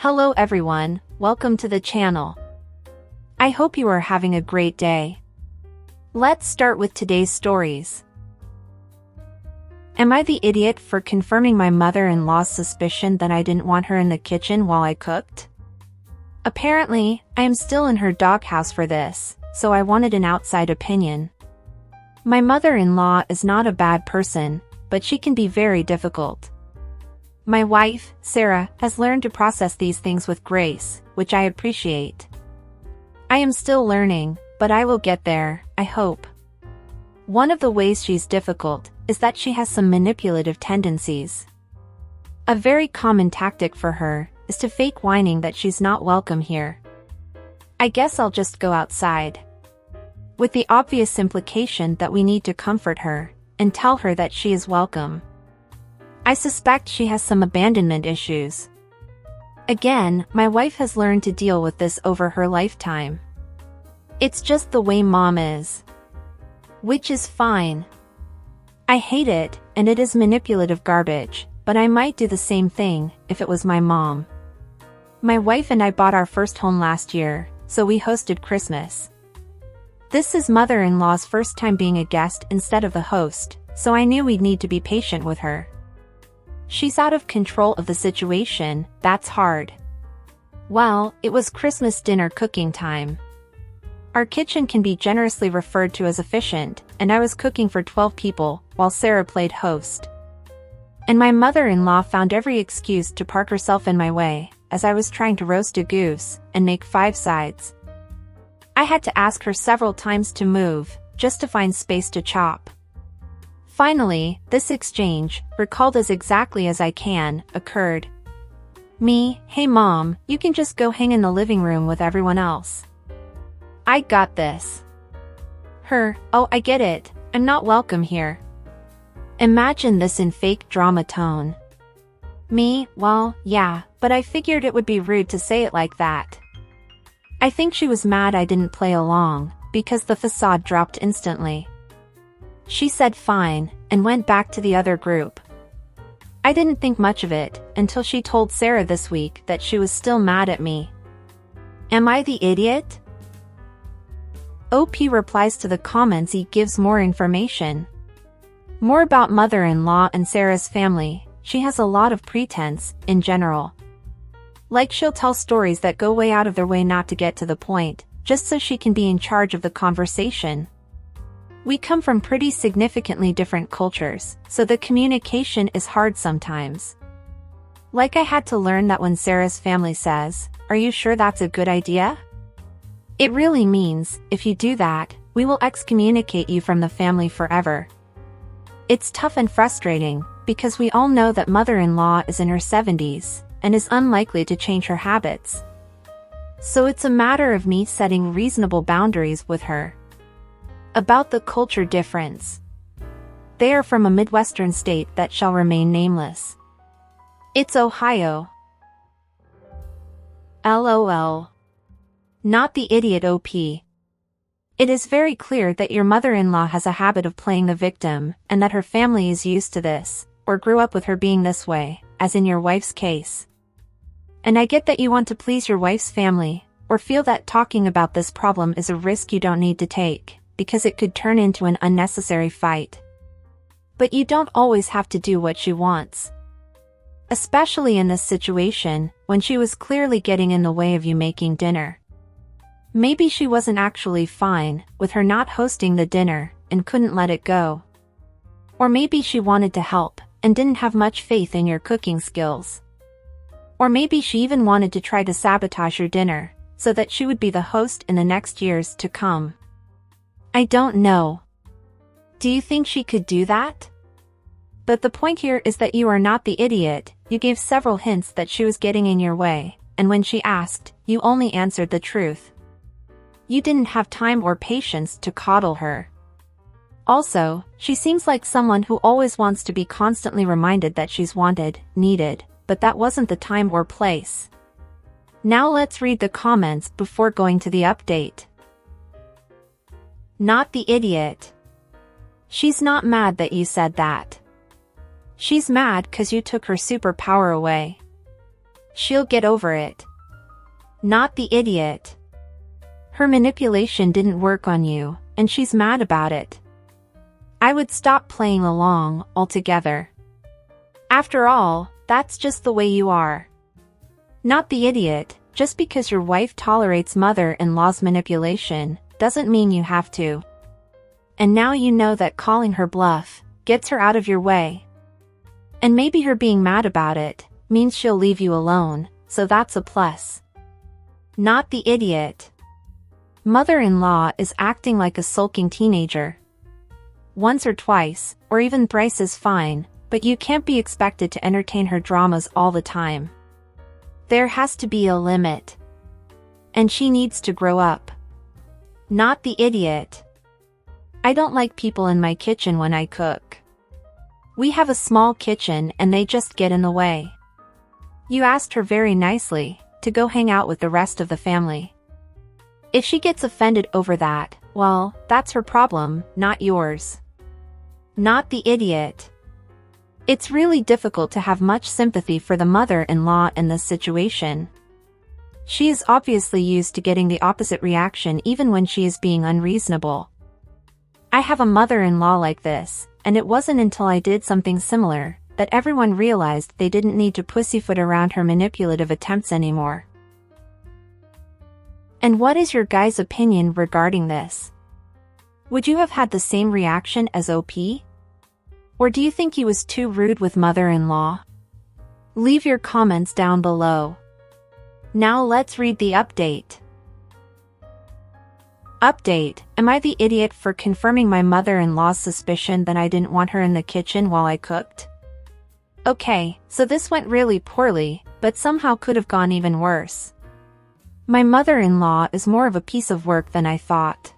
Hello everyone, welcome to the channel. I hope you are having a great day. Let's start with today's stories. Am I the idiot for confirming my mother-in-law's suspicion that I didn't want her in the kitchen while I cooked? Apparently, I am still in her doghouse for this, so I wanted an outside opinion. My mother-in-law is not a bad person, but she can be very difficult. My wife, Sarah, has learned to process these things with grace, which I appreciate. I am still learning, but I will get there, I hope. One of the ways she's difficult is that she has some manipulative tendencies. A very common tactic for her is to fake whining that she's not welcome here. I guess I'll just go outside. With the obvious implication that we need to comfort her and tell her that she is welcome. I suspect she has some abandonment issues. Again, my wife has learned to deal with this over her lifetime. It's just the way mom is. Which is fine. I hate it, and it is manipulative garbage, but I might do the same thing if it was my mom. My wife and I bought our first home last year, so we hosted Christmas. This is mother-in-law's first time being a guest instead of the host, so I knew we'd need to be patient with her. She's out of control of the situation, that's hard. Well, it was Christmas dinner cooking time. Our kitchen can be generously referred to as efficient, and I was cooking for 12 people, while Sarah played host. And my mother-in-law found every excuse to park herself in my way, as I was trying to roast a goose, and make 5 sides. I had to ask her several times to move, just to find space to chop. Finally, this exchange, recalled as exactly as I can, occurred. Me, hey mom, you can just go hang in the living room with everyone else. I got this. Her, oh I get it, I'm not welcome here. Imagine this in fake drama tone. Me, well, yeah, but I figured it would be rude to say it like that. I think she was mad I didn't play along, because the facade dropped instantly. She said fine, and went back to the other group. I didn't think much of it, until she told Sarah this week that she was still mad at me. Am I the idiot? OP replies to the comments. He gives more information. More about mother-in-law and Sarah's family. She has a lot of pretense, in general. Like she'll tell stories that go way out of their way not to get to the point, just so she can be in charge of the conversation. We come from pretty significantly different cultures, so the communication is hard sometimes. Like I had to learn that when Sarah's family says, "Are you sure that's a good idea?" It really means, if you do that, we will excommunicate you from the family forever. It's tough and frustrating, because we all know that mother-in-law is in her 70s, and is unlikely to change her habits. So it's a matter of me setting reasonable boundaries with her. About the culture difference. They are from a Midwestern state that shall remain nameless. It's Ohio. LOL. Not the idiot OP. It is very clear that your mother-in-law has a habit of playing the victim, and that her family is used to this, or grew up with her being this way, as in your wife's case. And I get that you want to please your wife's family, or feel that talking about this problem is a risk you don't need to take, because it could turn into an unnecessary fight. But you don't always have to do what she wants. Especially in this situation, when she was clearly getting in the way of you making dinner. Maybe she wasn't actually fine with her not hosting the dinner, and couldn't let it go. Or maybe she wanted to help, and didn't have much faith in your cooking skills. Or maybe she even wanted to try to sabotage your dinner, so that she would be the host in the next years to come. I don't know. Do you think she could do that? But the point here is that you are not the idiot. You gave several hints that she was getting in your way, and when she asked, you only answered the truth. You didn't have time or patience to coddle her. Also, she seems like someone who always wants to be constantly reminded that she's wanted, needed, but that wasn't the time or place. Now let's read the comments before going to the update. Not the idiot. She's not mad that you said that. She's mad 'cause you took her superpower away. She'll get over it. Not the idiot. Her manipulation didn't work on you, and she's mad about it. I would stop playing along altogether. After all, that's just the way you are. Not the idiot. Just because your wife tolerates mother-in-law's manipulation, doesn't mean you have to. And now you know that calling her bluff gets her out of your way. And maybe her being mad about it means she'll leave you alone, so that's a plus. Not the idiot. Mother-in-law is acting like a sulking teenager. Once or twice, or even thrice is fine, but you can't be expected to entertain her dramas all the time. There has to be a limit. And she needs to grow up. Not the idiot. I don't like people in my kitchen when I cook. We have a small kitchen and they just get in the way. You asked her very nicely to go hang out with the rest of the family. If she gets offended over that, well, that's her problem, not yours. Not the idiot. It's really difficult to have much sympathy for the mother-in-law in this situation. She is obviously used to getting the opposite reaction even when she is being unreasonable. I have a mother-in-law like this, and it wasn't until I did something similar that everyone realized they didn't need to pussyfoot around her manipulative attempts anymore. And what is your guys' opinion regarding this? Would you have had the same reaction as OP? Or do you think he was too rude with mother-in-law? Leave your comments down below. Now let's read the update. Update: Am I the idiot for confirming my mother-in-law's suspicion that I didn't want her in the kitchen while I cooked? Okay, so this went really poorly, but somehow could have gone even worse. My mother-in-law is more of a piece of work than I thought.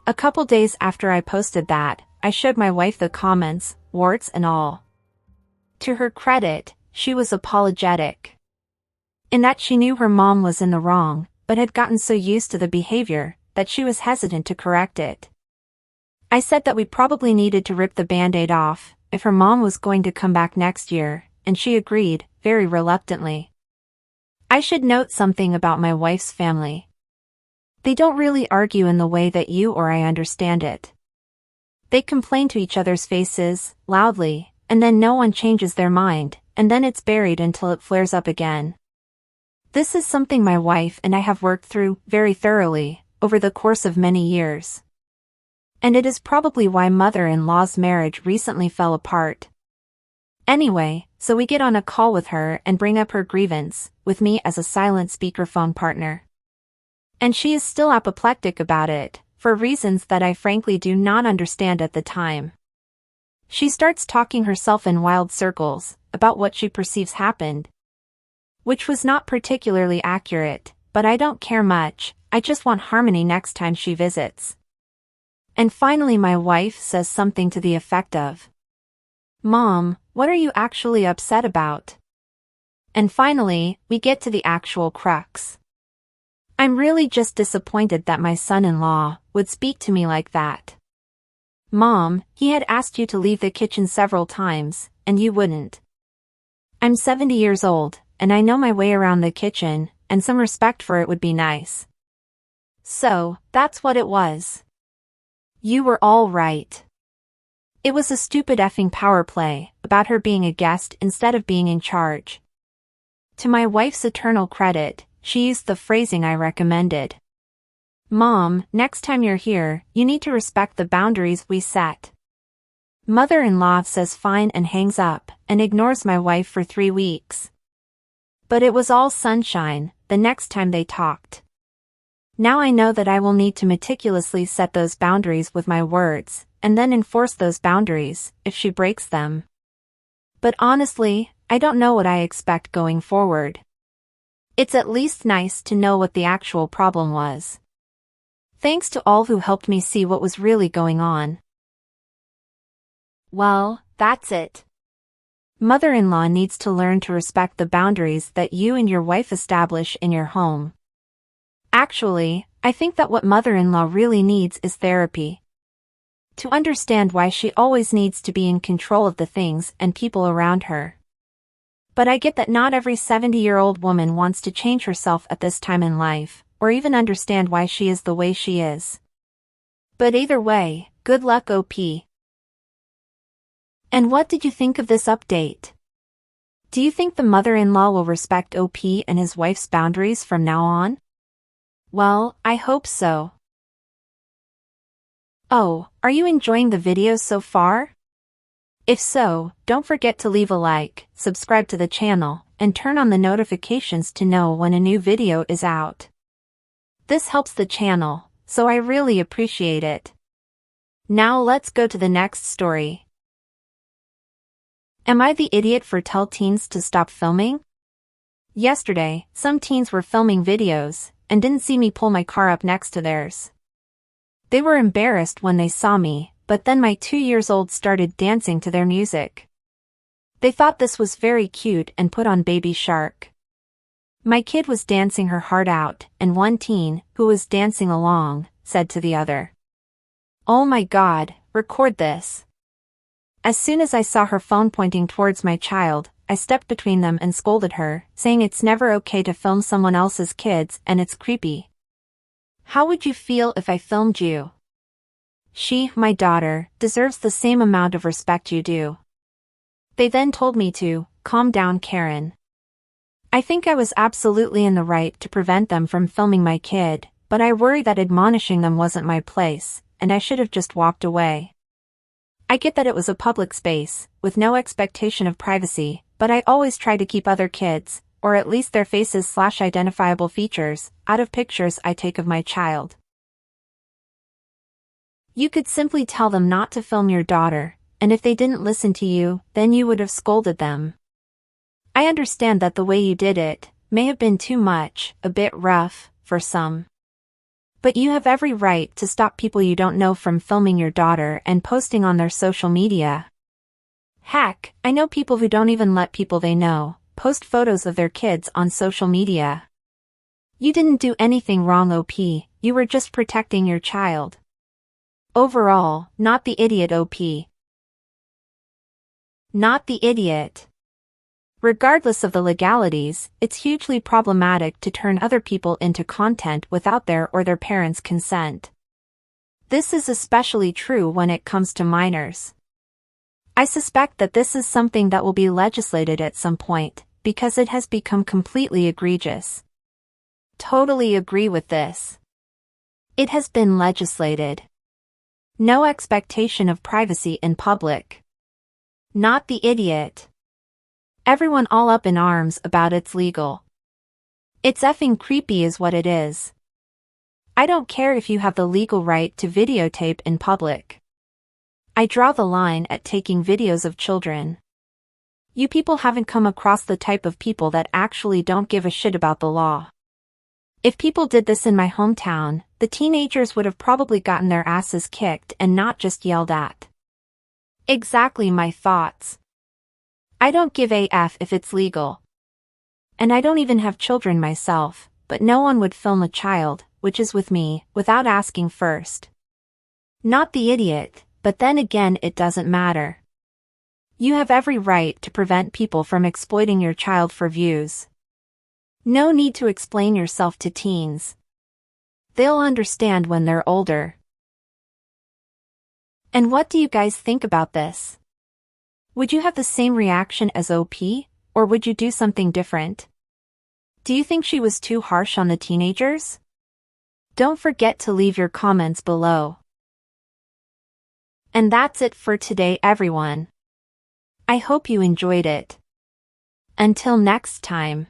A couple days after I posted that, I showed my wife the comments, warts and all. To her credit, she was apologetic. In that she knew her mom was in the wrong, but had gotten so used to the behavior that she was hesitant to correct it. I said that we probably needed to rip the band-aid off if her mom was going to come back next year, and she agreed, very reluctantly. I should note something about my wife's family. They don't really argue in the way that you or I understand it. They complain to each other's faces, loudly, and then no one changes their mind, and then it's buried until it flares up again. This is something my wife and I have worked through, very thoroughly, over the course of many years. And it is probably why mother-in-law's marriage recently fell apart. Anyway, so we get on a call with her and bring up her grievance, with me as a silent speakerphone partner. And she is still apoplectic about it, for reasons that I frankly do not understand at the time. She starts talking herself in wild circles about what she perceives happened, which was not particularly accurate, but I don't care much, I just want harmony next time she visits. And finally my wife says something to the effect of, "Mom, what are you actually upset about?" And finally, we get to the actual crux. I'm really just disappointed that my son-in-law would speak to me like that. Mom, he had asked you to leave the kitchen several times, and you wouldn't. I'm 70 years old, and I know my way around the kitchen, and some respect for it would be nice. So, that's what it was. You were all right. It was a stupid effing power play about her being a guest instead of being in charge. To my wife's eternal credit, she used the phrasing I recommended. Mom, next time you're here, you need to respect the boundaries we set. Mother-in-law says fine and hangs up, and ignores my wife for 3 weeks. But it was all sunshine the next time they talked. Now I know that I will need to meticulously set those boundaries with my words, and then enforce those boundaries if she breaks them. But honestly, I don't know what I expect going forward. It's at least nice to know what the actual problem was. Thanks to all who helped me see what was really going on. Well, that's it. Mother-in-law needs to learn to respect the boundaries that you and your wife establish in your home. Actually, I think that what mother-in-law really needs is therapy. To understand why she always needs to be in control of the things and people around her. But I get that not every 70-year-old woman wants to change herself at this time in life, or even understand why she is the way she is. But either way, good luck OP. And what did you think of this update? Do you think the mother-in-law will respect OP and his wife's boundaries from now on? Well, I hope so. Oh, are you enjoying the videos so far? If so, don't forget to leave a like, subscribe to the channel, and turn on the notifications to know when a new video is out. This helps the channel, so I really appreciate it. Now let's go to the next story. Am I the idiot for tell teens to stop filming? Yesterday, some teens were filming videos, and didn't see me pull my car up next to theirs. They were embarrassed when they saw me, but then my 2-year-old started dancing to their music. They thought this was very cute and put on Baby Shark. My kid was dancing her heart out, and one teen, who was dancing along, said to the other, "Oh my God, record this." As soon as I saw her phone pointing towards my child, I stepped between them and scolded her, saying it's never okay to film someone else's kids and it's creepy. How would you feel if I filmed you? She, my daughter, deserves the same amount of respect you do. They then told me to, calm down Karen. I think I was absolutely in the right to prevent them from filming my kid, but I worry that admonishing them wasn't my place, and I should have just walked away. I get that it was a public space, with no expectation of privacy, but I always try to keep other kids, or at least their faces/identifiable features, out of pictures I take of my child. You could simply tell them not to film your daughter, and if they didn't listen to you, then you would have scolded them. I understand that the way you did it may have been too much, a bit rough, for some. But you have every right to stop people you don't know from filming your daughter and posting on their social media. Heck, I know people who don't even let people they know post photos of their kids on social media. You didn't do anything wrong OP, you were just protecting your child. Overall, not the idiot OP. Not the idiot. Regardless of the legalities, it's hugely problematic to turn other people into content without their or their parents' consent. This is especially true when it comes to minors. I suspect that this is something that will be legislated at some point, because it has become completely egregious. Totally agree with this. It has been legislated. No expectation of privacy in public. Not the idiot. Everyone all up in arms about it's legal. It's effing creepy is what it is. I don't care if you have the legal right to videotape in public. I draw the line at taking videos of children. You people haven't come across the type of people that actually don't give a shit about the law. If people did this in my hometown, the teenagers would have probably gotten their asses kicked and not just yelled at. Exactly my thoughts. I don't give a f if it's legal. And I don't even have children myself, but no one would film a child, which is with me, without asking first. Not the idiot, but then again it doesn't matter. You have every right to prevent people from exploiting your child for views. No need to explain yourself to teens. They'll understand when they're older. And what do you guys think about this? Would you have the same reaction as OP, or would you do something different? Do you think she was too harsh on the teenagers? Don't forget to leave your comments below. And that's it for today, everyone. I hope you enjoyed it. Until next time.